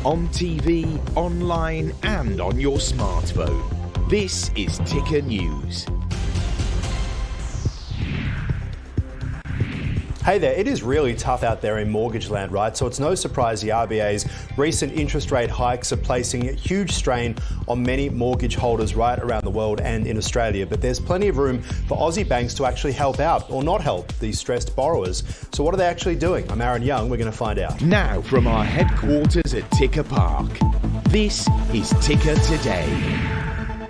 on TV, online and on your smartphone. This is Ticker News. Hey there, it is really tough out there in mortgage land, right? So it's no surprise the RBA's recent interest rate hikes are placing a huge strain on many mortgage holders right around the world and in Australia. But there's plenty of room for Aussie banks to actually help out or not help these stressed borrowers. So what are they actually doing? I'm Aaron Young, we're going to find out. Now from our headquarters at Ticker Park, this is Ticker Today.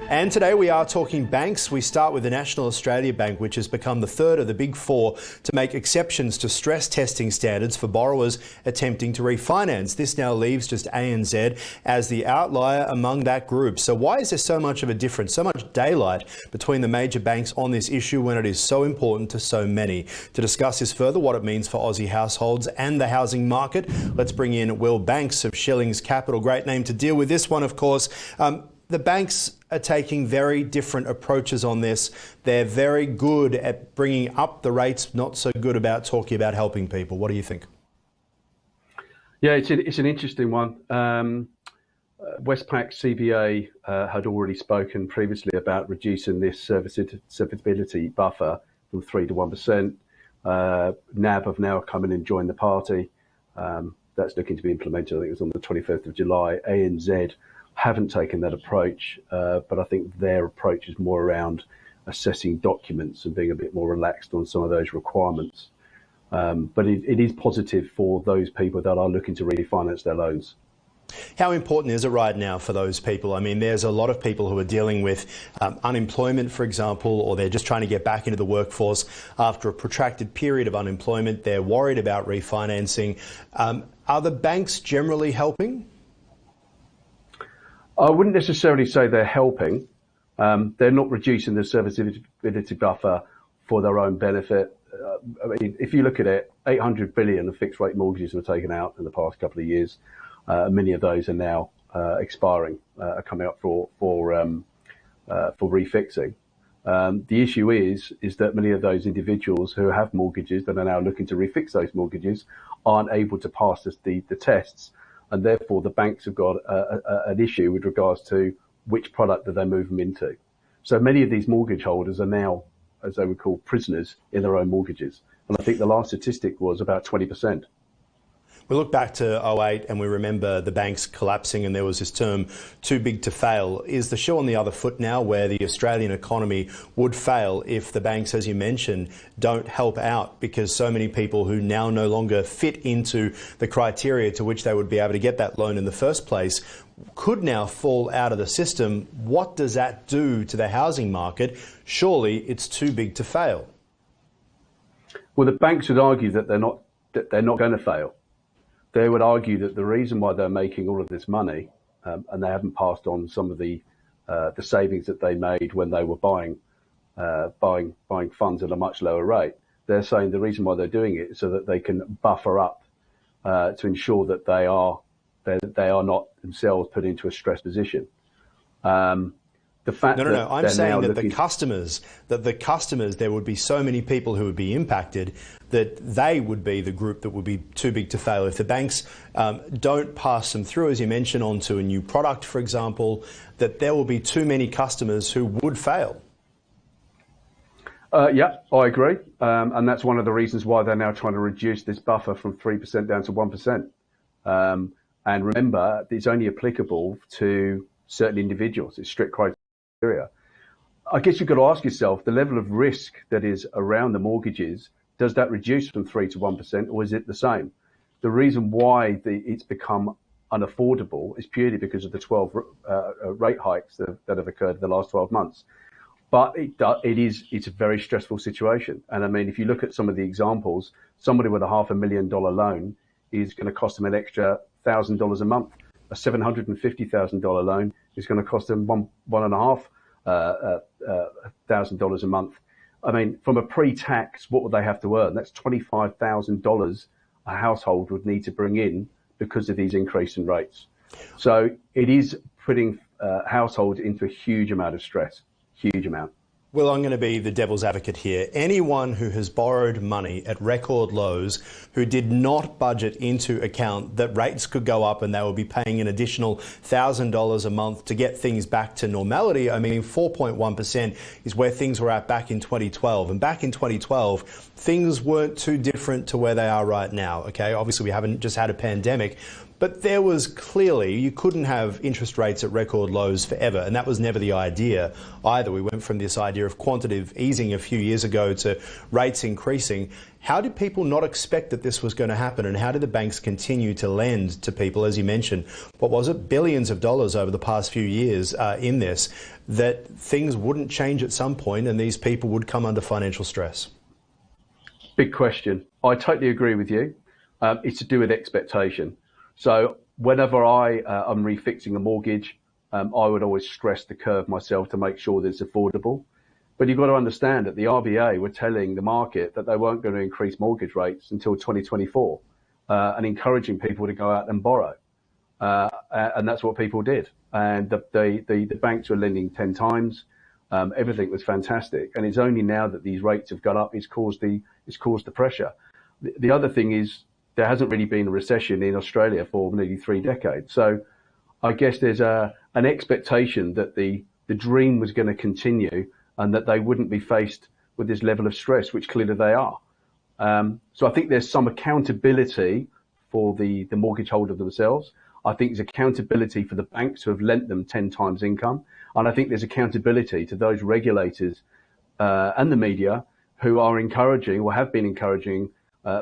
And today we are talking banks. We start with the National Australia Bank, which has become the third of the big four to make exceptions to stress testing standards for borrowers attempting to refinance. This now leaves just ANZ as the outlier among that group. So why is there so much of a difference, so much daylight between the major banks on this issue when it is so important to so many? To discuss this further, what it means for Aussie households and the housing market, let's bring in Will Banks of Shillings Capital. Great name to deal with this one, of course. The banks are taking very different approaches on this. They're very good at bringing up the rates, not so good about talking about helping people. What do you think? Yeah, it's an interesting one. Westpac CBA had already spoken previously about reducing this serviceability buffer from 3 to 1%. NAB have now come in and joined the party. That's looking to be implemented. I think it was on the 21st of July. ANZ haven't taken that approach, but I think their approach is more around assessing documents and being a bit more relaxed on some of those requirements. But it is positive for those people that are looking to refinance their loans. How important is it right now for those people? I mean, there's a lot of people who are dealing with unemployment, for example, or they're just trying to get back into the workforce after a protracted period of unemployment. They're worried about refinancing. Are the banks generally helping? I wouldn't necessarily say they're helping. They're not reducing the serviceability buffer for their own benefit. I mean, if you look at it, 800 billion of fixed rate mortgages were taken out in the past couple of years. Many of those are now expiring, are coming up for refixing. The issue is that many of those individuals who have mortgages that are now looking to refix those mortgages aren't able to pass the tests. And therefore, the banks have got an issue with regards to which product that they move them into. So many of these mortgage holders are now, as they would call, prisoners in their own mortgages. And I think the last statistic was about 20%. We look back to 2008 and we remember the banks collapsing and there was this term, too big to fail. Is the shoe on the other foot now where the Australian economy would fail if the banks, as you mentioned, don't help out because so many people who now no longer fit into the criteria to which they would be able to get that loan in the first place could now fall out of the system? What does that do to the housing market? Surely it's too big to fail. Well, the banks would argue that they're not going to fail. They would argue that the reason why they're making all of this money, and they haven't passed on some of the savings that they made when they were buying funds at a much lower rate. They're saying the reason why they're doing it is so that they can buffer up to ensure that they are not themselves put into a stress position. The fact No. I'm saying that the customers, there would be so many people who would be impacted that they would be the group that would be too big to fail. If the banks don't pass them through, as you mentioned, onto a new product, for example, that there will be too many customers who would fail. Yeah, I agree. And that's one of the reasons why they're now trying to reduce this buffer from 3% down to 1%. And remember, it's only applicable to certain individuals. It's strict criteria. I guess you've got to ask yourself, the level of risk that is around the mortgages, does that reduce from 3 to 1% or is it the same? The reason why it's become unaffordable is purely because of the 12 rate hikes that have occurred in the last 12 months. But it's a very stressful situation. And I mean, if you look at some of the examples, somebody with a $500,000 loan is going to cost them an extra $1,000 a month. A $750,000 loan is going to cost them $1,500 a month. I mean, from a pre-tax, what would they have to earn? That's $25,000 a household would need to bring in because of these increasing rates. So it is putting households into a huge amount of stress, huge amount. Well, I'm going to be the devil's advocate here. Anyone who has borrowed money at record lows, who did not budget into account that rates could go up and they will be paying an additional $1,000 a month to get things back to normality. I mean, 4.1% is where things were at back in 2012. And back in 2012, things weren't too different to where they are right now. Okay, obviously we haven't just had a pandemic, but there was clearly, you couldn't have interest rates at record lows forever. And that was never the idea either. We went from this idea of quantitative easing a few years ago to rates increasing. How did people not expect that this was going to happen? And how did the banks continue to lend to people, as you mentioned, what was it, billions of dollars over the past few years in this, that things wouldn't change at some point and these people would come under financial stress? Big question. I totally agree with you. It's to do with expectation. So whenever I am refixing a mortgage, I would always stress the curve myself to make sure that it's affordable. But you've got to understand that the RBA were telling the market that they weren't going to increase mortgage rates until 2024 and encouraging people to go out and borrow. And that's what people did. And the banks were lending 10 times. Everything was fantastic. And it's only now that these rates have gone up, it's caused the pressure. The other thing is, there hasn't really been a recession in Australia for nearly 3 decades. So I guess there's an expectation that the dream was going to continue and that they wouldn't be faced with this level of stress, which clearly they are. So I think there's some accountability for the mortgage holder themselves. I think there's accountability for the banks who have lent them 10 times income. And I think there's accountability to those regulators and the media who are encouraging or have been encouraging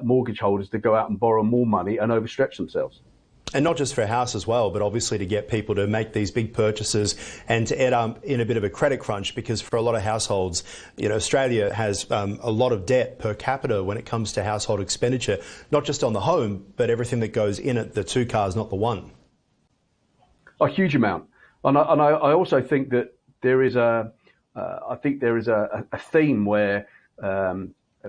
mortgage holders to go out and borrow more money and overstretch themselves. And not just for a house as well, but obviously to get people to make these big purchases and to end up in a bit of a credit crunch, because for a lot of households, Australia has a lot of debt per capita when it comes to household expenditure, not just on the home, but everything that goes in it, the 2 cars, not the one. A huge amount. And I also think that there is a theme where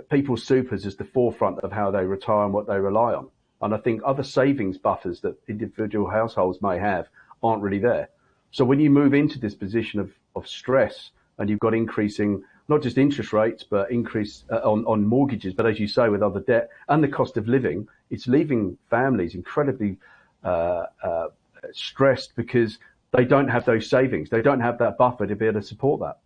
people's supers is the forefront of how they retire and what they rely on. And I think other savings buffers that individual households may have aren't really there. So when you move into this position of stress and you've got increasing, not just interest rates, but increase on mortgages, but as you say, with other debt and the cost of living, it's leaving families incredibly stressed because they don't have those savings. They don't have that buffer to be able to support that.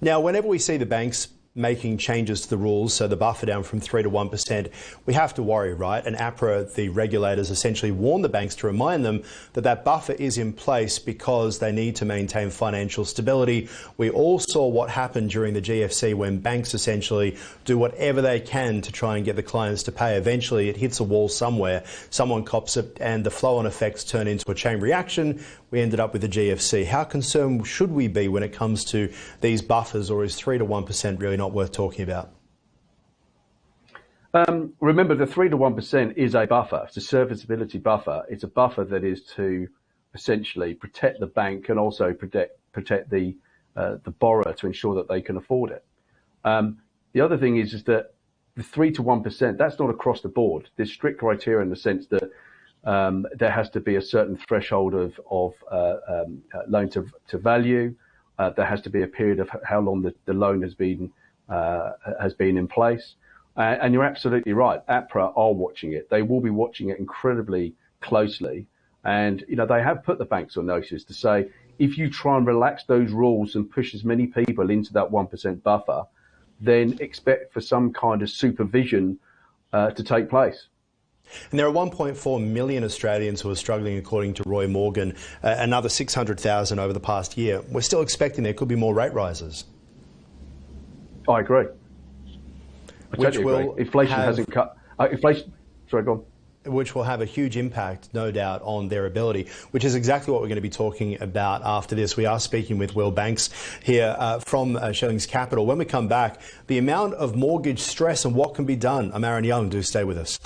Now, whenever we see the banks making changes to the rules, so the buffer down from 3 to 1%, we have to worry, right? And APRA, the regulators, essentially warn the banks to remind them that that buffer is in place because they need to maintain financial stability. We all saw what happened during the GFC when banks essentially do whatever they can to try and get the clients to pay. Eventually, it hits a wall somewhere, someone cops it, and the flow-on effects turn into a chain reaction. We ended up with the GFC. How concerned should we be when it comes to these buffers, or is 3 to 1% really not worth talking about? Remember, the 3 to 1% is a buffer. It's a serviceability buffer. It's a buffer that is to essentially protect the bank and also protect the borrower to ensure that they can afford it. The other thing is that the 3 to 1%, that's not across the board. There's strict criteria in the sense that there has to be a certain threshold of loan to value. There has to be a period of how long the loan has been in place. And you're absolutely right. APRA are watching it. They will be watching it incredibly closely. And, they have put the banks on notice to say, if you try and relax those rules and push as many people into that 1% buffer, then expect for some kind of supervision to take place. And there are 1.4 million Australians who are struggling, according to Roy Morgan, another 600,000 over the past year. We're still expecting there could be more rate rises. I agree. Which will inflation hasn't cut. Sorry, go on. Which will have a huge impact, no doubt, on their ability, which is exactly what we're going to be talking about after this. We are speaking with Will Banks here from Schelling's Capital. When we come back, the amount of mortgage stress and what can be done. I'm Aaron Young. Do stay with us.